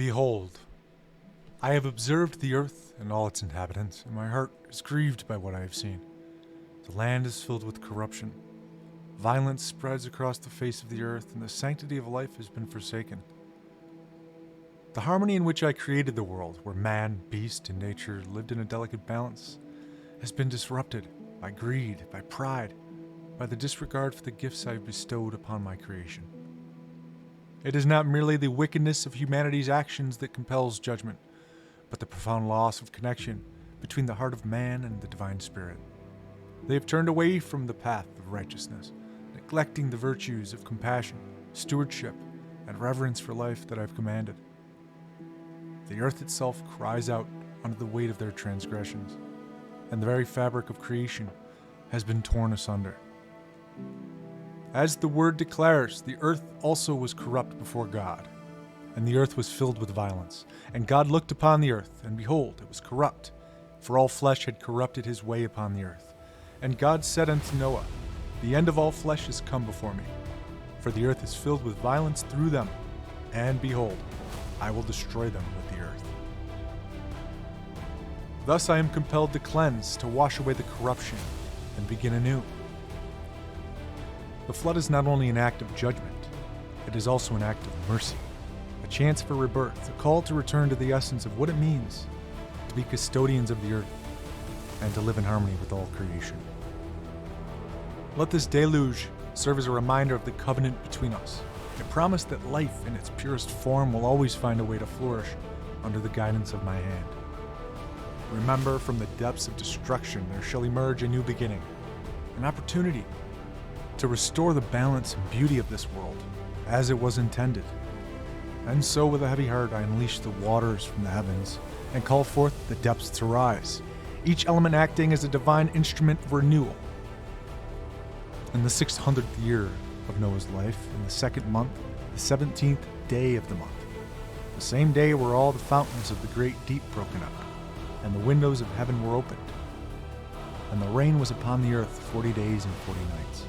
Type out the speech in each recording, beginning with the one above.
Behold, I have observed the earth and all its inhabitants, and my heart is grieved by what I have seen. The land is filled with corruption. Violence spreads across the face of the earth, and the sanctity of life has been forsaken. The harmony in which I created the world, where man, beast, and nature lived in a delicate balance, has been disrupted by greed, by pride, by the disregard for the gifts I have bestowed upon my creation. It is not merely the wickedness of humanity's actions that compels judgment, but the profound loss of connection between the heart of man and the divine spirit. They have turned away from the path of righteousness, neglecting the virtues of compassion, stewardship, and reverence for life that I have commanded. The earth itself cries out under the weight of their transgressions, and the very fabric of creation has been torn asunder. As the word declares, the earth also was corrupt before God, and the earth was filled with violence. And God looked upon the earth, and behold, it was corrupt, for all flesh had corrupted his way upon the earth. And God said unto Noah, The end of all flesh is come before me, for the earth is filled with violence through them, and behold, I will destroy them with the earth. Thus I am compelled to cleanse, to wash away the corruption, and begin anew. The flood is not only an act of judgment, it is also an act of mercy, a chance for rebirth, a call to return to the essence of what it means to be custodians of the earth and to live in harmony with all creation. Let this deluge serve as a reminder of the covenant between us, a promise that life in its purest form will always find a way to flourish under the guidance of my hand. Remember, from the depths of destruction there shall emerge a new beginning, an opportunity to restore the balance and beauty of this world as it was intended. And so with a heavy heart I unleash the waters from the heavens and call forth the depths to rise, each element acting as a divine instrument of renewal. In the 600th year of Noah's life, in the second month, the 17th day of the month, the same day were all the fountains of the great deep broken up, and the windows of heaven were opened, and the rain was upon the earth 40 days and 40 nights.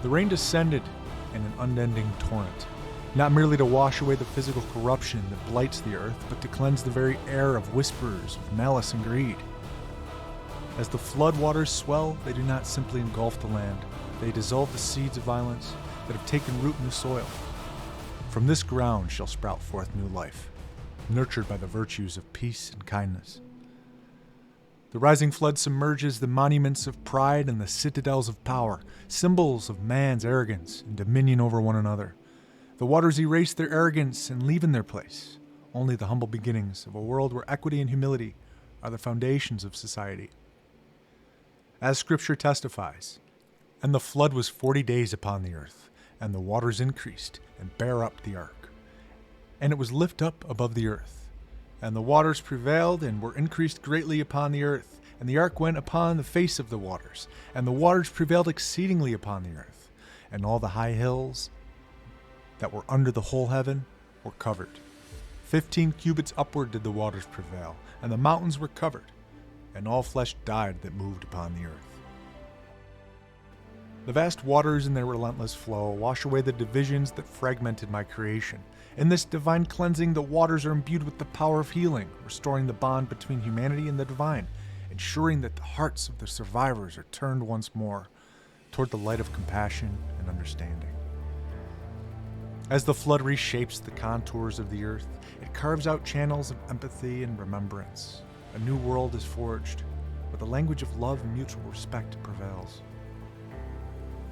The rain descended in an unending torrent, not merely to wash away the physical corruption that blights the earth, but to cleanse the very air of whispers of malice and greed. As the flood waters swell, they do not simply engulf the land, they dissolve the seeds of violence that have taken root in the soil. From this ground shall sprout forth new life, nurtured by the virtues of peace and kindness. The rising flood submerges the monuments of pride and the citadels of power, symbols of man's arrogance and dominion over one another. The waters erase their arrogance and leave in their place only the humble beginnings of a world where equity and humility are the foundations of society. As Scripture testifies, and the flood was 40 days upon the earth, and the waters increased and bare up the ark. And it was lift up above the earth. And the waters prevailed and were increased greatly upon the earth, and the ark went upon the face of the waters, and the waters prevailed exceedingly upon the earth, and all the high hills that were under the whole heaven were covered. 15 cubits upward did the waters prevail, and the mountains were covered, and all flesh died that moved upon the earth. The vast waters in their relentless flow wash away the divisions that fragmented my creation. In this divine cleansing, the waters are imbued with the power of healing, restoring the bond between humanity and the divine, ensuring that the hearts of the survivors are turned once more toward the light of compassion and understanding. As the flood reshapes the contours of the earth, it carves out channels of empathy and remembrance. A new world is forged, where the language of love and mutual respect prevails.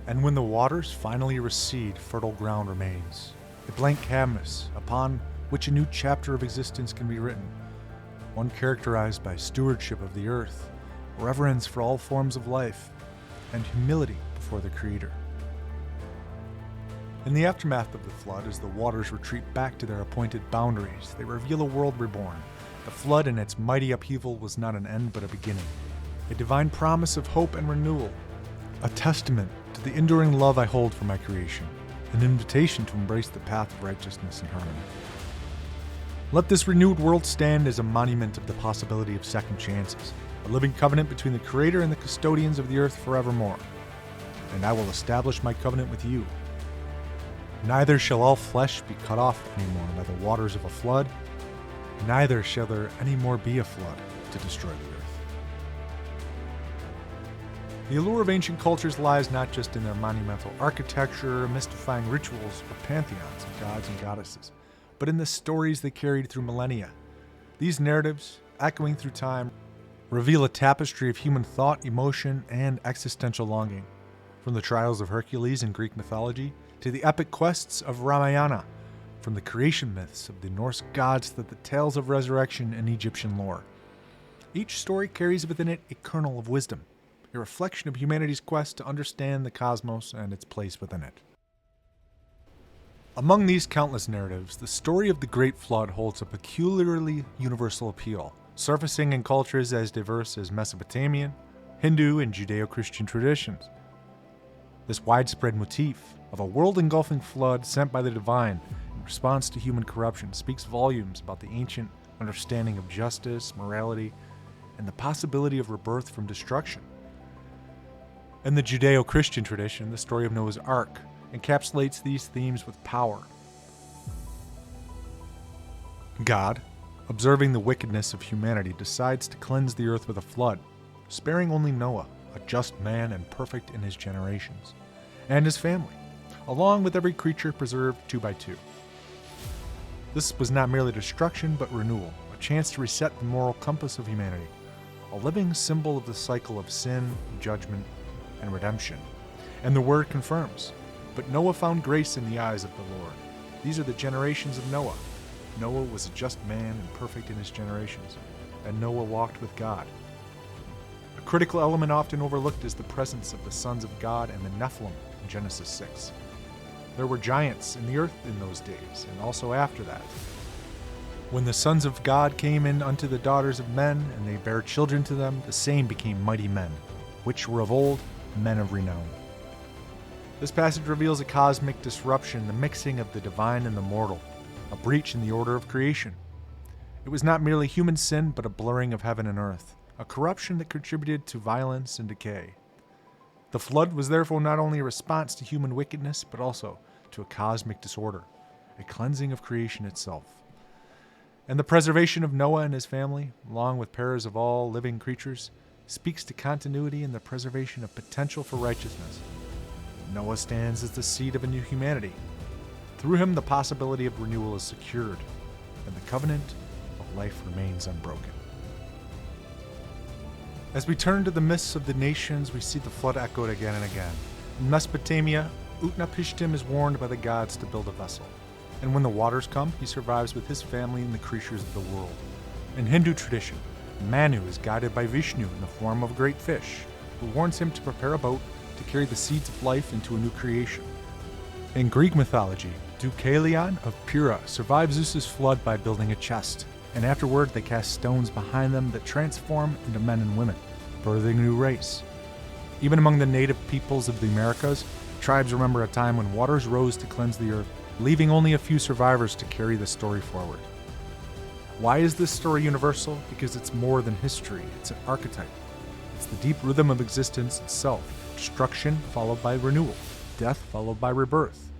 And when the waters finally recede, fertile ground remains, a blank canvas upon which a new chapter of existence can be written, one characterized by stewardship of the earth, reverence for all forms of life, and humility before the Creator. In the aftermath of the flood, as the waters retreat back to their appointed boundaries, they reveal a world reborn. The flood and its mighty upheaval was not an end but a beginning, a divine promise of hope and renewal, a testament to the enduring love I hold for my creation, an invitation to embrace the path of righteousness and harmony. Let this renewed world stand as a monument of the possibility of second chances, a living covenant between the Creator and the custodians of the earth forevermore. And I will establish my covenant with you. Neither shall all flesh be cut off anymore by the waters of a flood, neither shall there any more be a flood to destroy the earth. The allure of ancient cultures lies not just in their monumental architecture, mystifying rituals, or pantheons of gods and goddesses, but in the stories they carried through millennia. These narratives, echoing through time, reveal a tapestry of human thought, emotion, and existential longing. From the trials of Hercules in Greek mythology to the epic quests of Ramayana, from the creation myths of the Norse gods to the tales of resurrection in Egyptian lore. Each story carries within it a kernel of wisdom, a reflection of humanity's quest to understand the cosmos and its place within it. Among these countless narratives, the story of the Great Flood holds a peculiarly universal appeal, surfacing in cultures as diverse as Mesopotamian, Hindu, and Judeo-Christian traditions. This widespread motif of a world-engulfing flood sent by the divine in response to human corruption speaks volumes about the ancient understanding of justice, morality, and the possibility of rebirth from destruction. In the Judeo-Christian tradition, the story of Noah's Ark encapsulates these themes with power. God, observing the wickedness of humanity, decides to cleanse the earth with a flood, sparing only Noah, a just man and perfect in his generations, and his family, along with every creature preserved 2 by 2. This was not merely destruction, but renewal, a chance to reset the moral compass of humanity, a living symbol of the cycle of sin, judgment, and redemption. And the word confirms, but Noah found grace in the eyes of the Lord. These are the generations of Noah. Noah was a just man and perfect in his generations, and Noah walked with God. A critical element often overlooked is the presence of the sons of God and the Nephilim in Genesis 6. There were giants in the earth in those days, and also after that. When the sons of God came in unto the daughters of men, and they bare children to them, the same became mighty men, which were of old, men of renown. This passage reveals a cosmic disruption, the mixing of the divine and the mortal, a breach in the order of creation. It was not merely human sin, but a blurring of heaven and earth, a corruption that contributed to violence and decay. The flood was therefore not only a response to human wickedness, but also to a cosmic disorder, a cleansing of creation itself. And the preservation of Noah and his family, along with pairs of all living creatures, speaks to continuity and the preservation of potential for righteousness. Noah stands as the seed of a new humanity. Through him, the possibility of renewal is secured, and the covenant of life remains unbroken. As we turn to the myths of the nations, we see the flood echoed again and again. In Mesopotamia, Utnapishtim is warned by the gods to build a vessel, and when the waters come, he survives with his family and the creatures of the world. In Hindu tradition, Manu is guided by Vishnu in the form of a great fish, who warns him to prepare a boat to carry the seeds of life into a new creation. In Greek mythology, Deucalion of Pyrrha survives Zeus's flood by building a chest, and afterward they cast stones behind them that transform into men and women, birthing a new race. Even among the native peoples of the Americas, tribes remember a time when waters rose to cleanse the earth, leaving only a few survivors to carry the story forward. Why is this story universal? Because it's more than history, it's an archetype. It's the deep rhythm of existence itself, destruction followed by renewal, death followed by rebirth.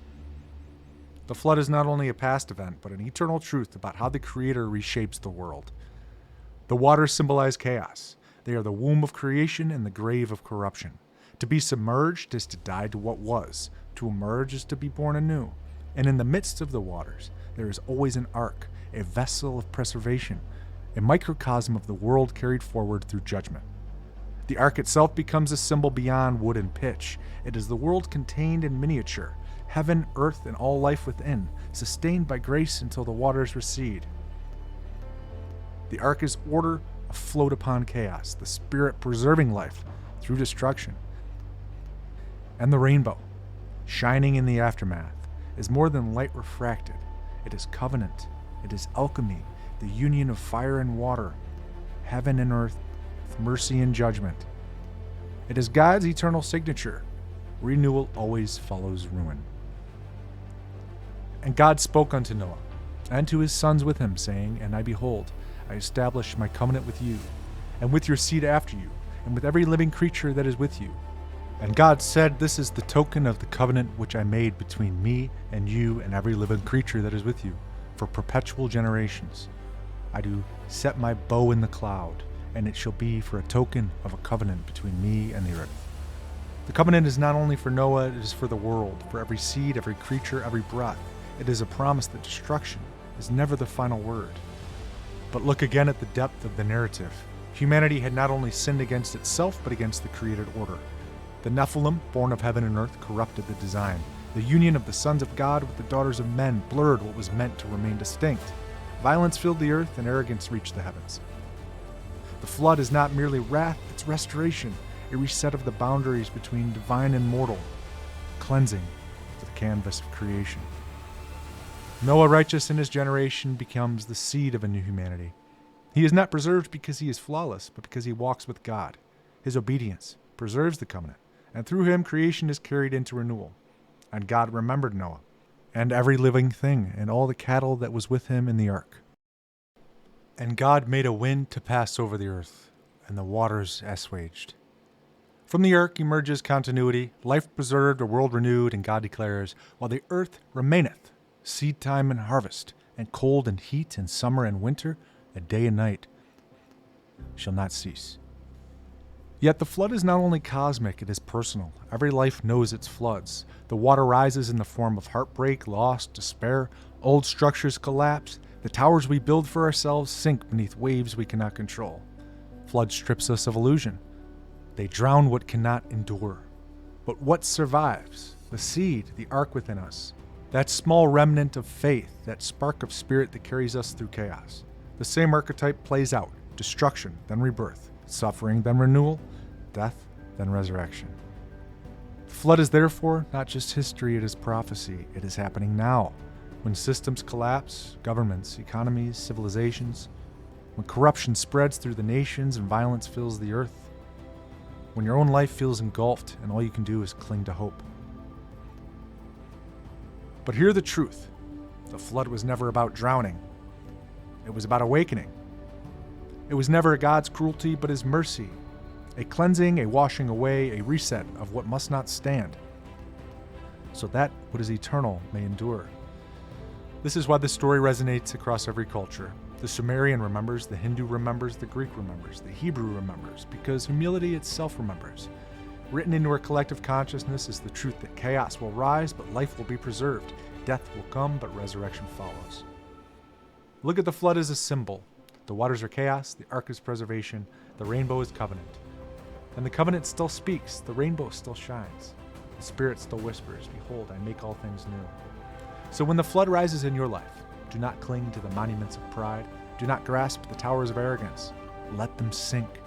The flood is not only a past event, but an eternal truth about how the Creator reshapes the world. The waters symbolize chaos. They are the womb of creation and the grave of corruption. To be submerged is to die to what was. To emerge is to be born anew. And in the midst of the waters, there is always an ark, a vessel of preservation, a microcosm of the world carried forward through judgment. The ark itself becomes a symbol beyond wood and pitch. It is the world contained in miniature, heaven, earth, and all life within, sustained by grace until the waters recede. The ark is order afloat upon chaos, the spirit preserving life through destruction. And the rainbow, shining in the aftermath, is more than light refracted. It is covenant. It is alchemy, the union of fire and water, heaven and earth, with mercy and judgment. It is God's eternal signature. Renewal always follows ruin. And God spoke unto Noah, and to his sons with him, saying, And I behold, I establish my covenant with you, and with your seed after you, and with every living creature that is with you, And God said, "This is the token of the covenant which I made between me and you and every living creature that is with you, for perpetual generations. I do set my bow in the cloud, and it shall be for a token of a covenant between me and the earth." The covenant is not only for Noah, it is for the world, for every seed, every creature, every breath. It is a promise that destruction is never the final word. But look again at the depth of the narrative. Humanity had not only sinned against itself, but against the created order. The Nephilim, born of heaven and earth, corrupted the design. The union of the sons of God with the daughters of men blurred what was meant to remain distinct. Violence filled the earth, and arrogance reached the heavens. The flood is not merely wrath, it's restoration, a reset of the boundaries between divine and mortal, cleansing the canvas of creation. Noah, righteous in his generation, becomes the seed of a new humanity. He is not preserved because he is flawless, but because he walks with God. His obedience preserves the covenant, and through him creation is carried into renewal. And God remembered Noah, and every living thing, and all the cattle that was with him in the ark. And God made a wind to pass over the earth, and the waters assuaged. From the ark emerges continuity, life preserved, a world renewed, and God declares, "While the earth remaineth, seed time and harvest, and cold and heat, and summer and winter, and day and night shall not cease." Yet the flood is not only cosmic, it is personal. Every life knows its floods. The water rises in the form of heartbreak, loss, despair. Old structures collapse. The towers we build for ourselves sink beneath waves we cannot control. Flood strips us of illusion. They drown what cannot endure. But what survives? The seed, the ark within us. That small remnant of faith, that spark of spirit that carries us through chaos. The same archetype plays out. Destruction, then rebirth. Suffering, then renewal. Death, then resurrection. The flood is therefore not just history, it is prophecy. It is happening now. When systems collapse, governments, economies, civilizations, when corruption spreads through the nations and violence fills the earth, when your own life feels engulfed and all you can do is cling to hope. But hear the truth. The flood was never about drowning. It was about awakening. It was never God's cruelty, but his mercy. A cleansing, a washing away, a reset of what must not stand, so that what is eternal may endure. This is why this story resonates across every culture. The Sumerian remembers, the Hindu remembers, the Greek remembers, the Hebrew remembers, because humility itself remembers. Written into our collective consciousness is the truth that chaos will rise, but life will be preserved. Death will come, but resurrection follows. Look at the flood as a symbol. The waters are chaos, the ark is preservation, the rainbow is covenant. And the covenant still speaks, the rainbow still shines. The Spirit still whispers, "Behold, I make all things new." So when the flood rises in your life, do not cling to the monuments of pride. Do not grasp the towers of arrogance. Let them sink.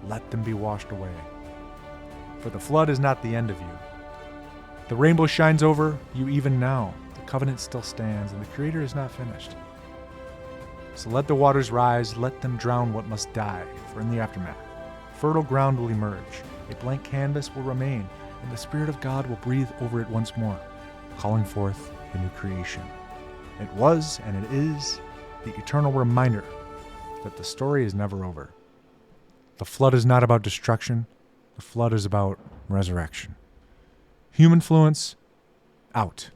Let them be washed away. For the flood is not the end of you. The rainbow shines over you even now. The covenant still stands, and the Creator is not finished. So let the waters rise, let them drown what must die, for in the aftermath, fertile ground will emerge, a blank canvas will remain, and the Spirit of God will breathe over it once more, calling forth a new creation. It was, and it is, the eternal reminder that the story is never over. The flood is not about destruction, the flood is about resurrection. Humanfluence, out.